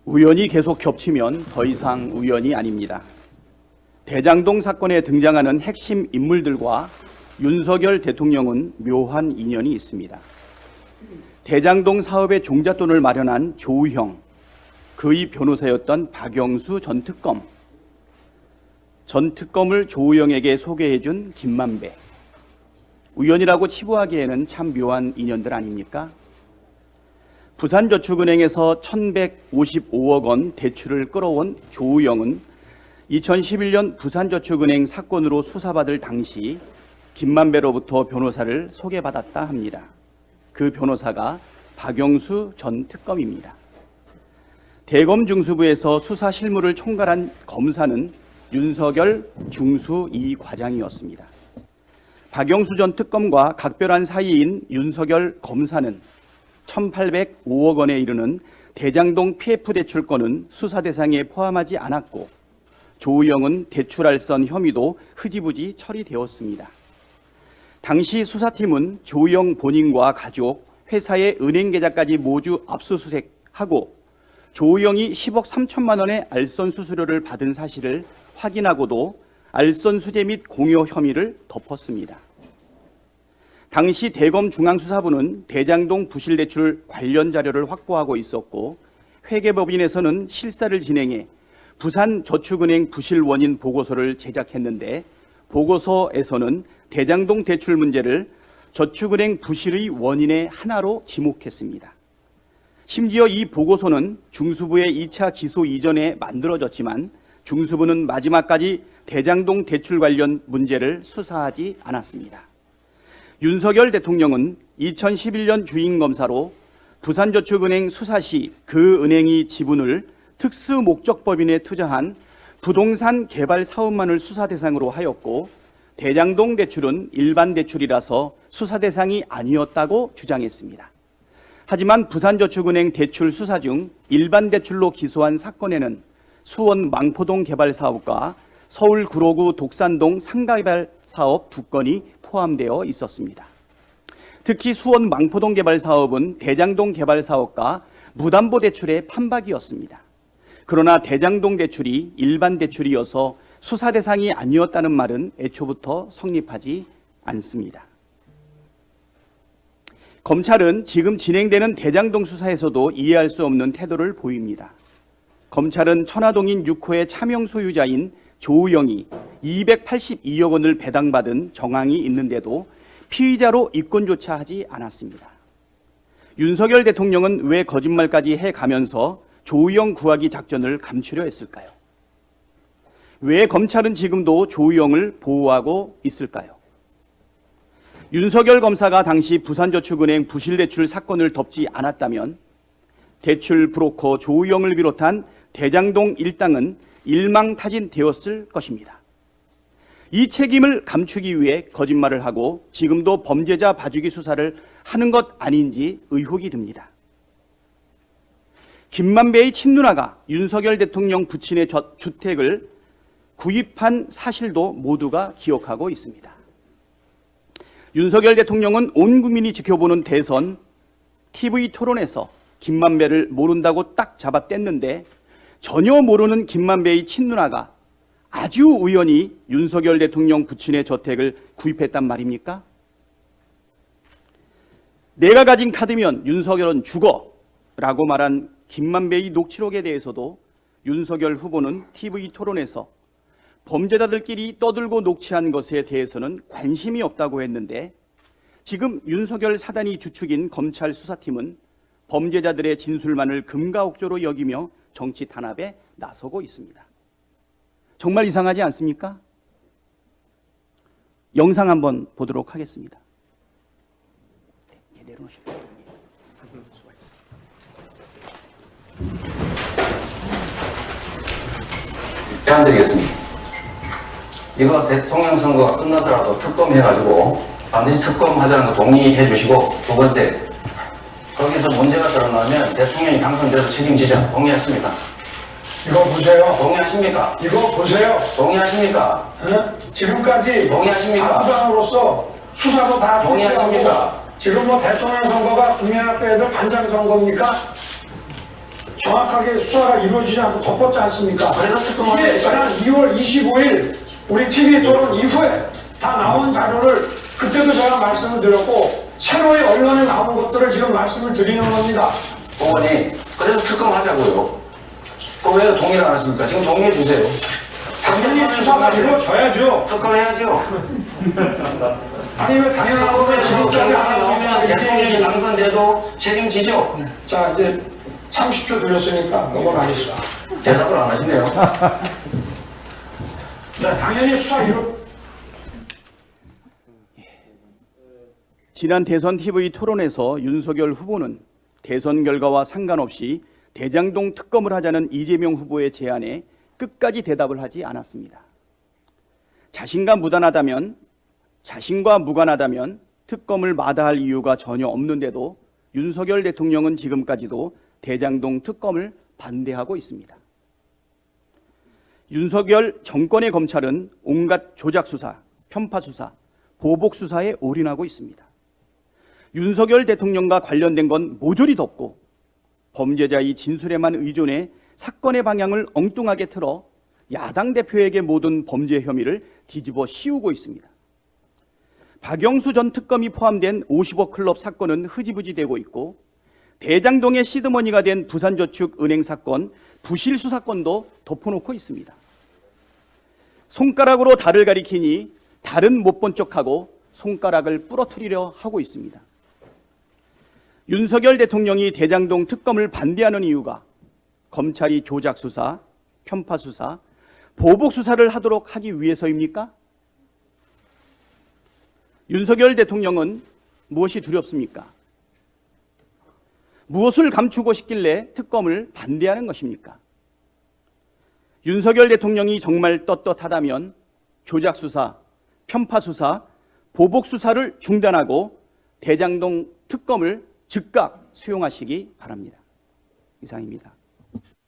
우연이 계속 겹치면 더 이상 우연이 아닙니다. 대장동 사건에 등장하는 핵심 인물들과 윤석열 대통령은 묘한 인연이 있습니다. 대장동 사업의 종잣돈을 마련한 조우형, 그의 변호사였던 박영수 전 특검, 전 특검을 조우형에게 소개해준 김만배. 우연이라고 치부하기에는 참 묘한 인연들 아닙니까? 부산저축은행에서 1,155억 원 대출을 끌어온 조우형은 2011년 부산저축은행 사건으로 수사받을 당시 김만배로부터 변호사를 소개받았다 합니다. 그 변호사가 박영수 전 특검입니다. 대검 중수부에서 수사 실무를 총괄한 검사는 윤석열 중수 2과장이었습니다. 박영수 전 특검과 각별한 사이인 윤석열 검사는 1,805억 원에 이르는 대장동 PF 대출권은 수사 대상에 포함하지 않았고 조우형은 대출알선 혐의도 흐지부지 처리되었습니다. 당시 수사팀은 조우형 본인과 가족, 회사의 은행 계좌까지 모두 압수수색하고 조우형이 10억 3천만 원의 알선 수수료를 받은 사실을 확인하고도 알선 수재 및 공여 혐의를 덮었습니다. 당시 대검 중앙수사부는 대장동 부실대출 관련 자료를 확보하고 있었고 회계법인에서는 실사를 진행해 부산저축은행 부실 원인 보고서를 제작했는데 보고서에서는 대장동 대출 문제를 저축은행 부실의 원인의 하나로 지목했습니다. 심지어 이 보고서는 중수부의 2차 기소 이전에 만들어졌지만 중수부는 마지막까지 대장동 대출 관련 문제를 수사하지 않았습니다. 윤석열 대통령은 2011년 주임검사로 부산저축은행 수사 시 그 은행이 지분을 특수목적법인에 투자한 부동산 개발 사업만을 수사 대상으로 하였고 대장동 대출은 일반 대출이라서 수사 대상이 아니었다고 주장했습니다. 하지만 부산저축은행 대출 수사 중 일반 대출로 기소한 사건에는 수원 망포동 개발 사업과 서울 구로구 독산동 상가개발 사업 2건이 포함되어 있었습니다. 특히 수원 망포동 개발 사업은 대장동 개발 사업과 무담보 대출의 판박이었습니다. 그러나 대장동 대출이 일반 대출이어서 수사 대상이 아니었다는 말은 애초부터 성립하지 않습니다. 검찰은 지금 진행되는 대장동 수사에서도 이해할 수 없는 태도를 보입니다. 검찰은 천화동인 6호의 차명 소유자인 조우형이 282억 원을 배당받은 정황이 있는데도 피의자로 입건조차 하지 않았습니다. 윤석열 대통령은 왜 거짓말까지 해가면서 조우형 구하기 작전을 감추려 했을까요? 왜 검찰은 지금도 조우형을 보호하고 있을까요? 윤석열 검사가 당시 부산저축은행 부실대출 사건을 덮지 않았다면 대출 브로커 조우형을 비롯한 대장동 일당은 일망타진되었을 것입니다. 이 책임을 감추기 위해 거짓말을 하고 지금도 범죄자 봐주기 수사를 하는 것 아닌지 의혹이 듭니다. 김만배의 친누나가 윤석열 대통령 부친의 주택을 구입한 사실도 모두가 기억하고 있습니다. 윤석열 대통령은 온 국민이 지켜보는 대선 TV 토론에서 김만배를 모른다고 딱 잡아뗐는데 전혀 모르는 김만배의 친누나가 아주 우연히 윤석열 대통령 부친의 저택을 구입했단 말입니까? 내가 가진 카드면 윤석열은 죽어 라고 말한 김만배의 녹취록에 대해서도 윤석열 후보는 TV 토론에서 범죄자들끼리 떠들고 녹취한 것에 대해서는 관심이 없다고 했는데 지금 윤석열 사단이 주축인 검찰 수사팀은 범죄자들의 진술만을 금가옥조로 여기며 정치 탄압에 나서고 있습니다. 정말 이상하지 않습니까? 영상 한번 보도록 하겠습니다. 네, 내려놓으시고. 제안드리겠습니다. 이거 대통령 선거가 끝나더라도 특검 해가지고 반드시 특검 하자는 거 동의해 주시고, 두 번째, 거기서 문제가 드러나면 대통령이 당선돼서 책임지자. 동의하십니까? 이거 보세요. 동의하십니까? 이거 보세요. 동의하십니까? 지금까지 동의하십니까? 다수당으로서 수사도 다 동의하십니까? 지금 뭐 대통령 선거가 국민학교 애들 반장 선거입니까? 정확하게 수사가 이루어지지 않고 덮었지 않습니까? 그래서 특검을 이게 지난 2월 25일 우리 TV 토론 이후에 다 나온 자료를 그때도 제가 말씀을 드렸고 새로이 언론에 나온 것들을 지금 말씀을 드리는 겁니다. 의원님, 그래서 특검하자고요. 그럼 왜 동의를 안 하십니까? 지금 동의해 주세요. 당연히 수사가 이루어져야죠. 특검해야죠. 아니 왜 당연하고 왜 지금까지 안 나오면 나오면 대통령이 당선돼도 책임지죠. 자 이제 30초 드렸으니까 넘어가겠습니다. 대답을 안 하시네요. 네, 당연히 수사 이루. 지난 대선 TV 토론에서 윤석열 후보는 대선 결과와 상관없이 대장동 특검을 하자는 이재명 후보의 제안에 끝까지 대답을 하지 않았습니다. 자신과 무관하다면 특검을 마다할 이유가 전혀 없는데도 윤석열 대통령은 지금까지도 대장동 특검을 반대하고 있습니다. 윤석열 정권의 검찰은 온갖 조작수사, 편파수사, 보복수사에 올인하고 있습니다. 윤석열 대통령과 관련된 건 모조리 덮고 범죄자의 진술에만 의존해 사건의 방향을 엉뚱하게 틀어 야당 대표에게 모든 범죄 혐의를 뒤집어 씌우고 있습니다. 박영수 전 특검이 포함된 50억 클럽 사건은 흐지부지 되고 있고 대장동의 시드머니가 된 부산저축은행 사건, 부실수 사건도 덮어놓고 있습니다. 손가락으로 달을 가리키니 달은 못 본 척하고 손가락을 부러뜨리려 하고 있습니다. 윤석열 대통령이 대장동 특검을 반대하는 이유가 검찰이 조작수사, 편파수사, 보복수사를 하도록 하기 위해서입니까? 윤석열 대통령은 무엇이 두렵습니까? 무엇을 감추고 싶길래 특검을 반대하는 것입니까? 윤석열 대통령이 정말 떳떳하다면 조작수사, 편파수사, 보복수사를 중단하고 대장동 특검을 즉각 수용하시기 바랍니다. 이상입니다.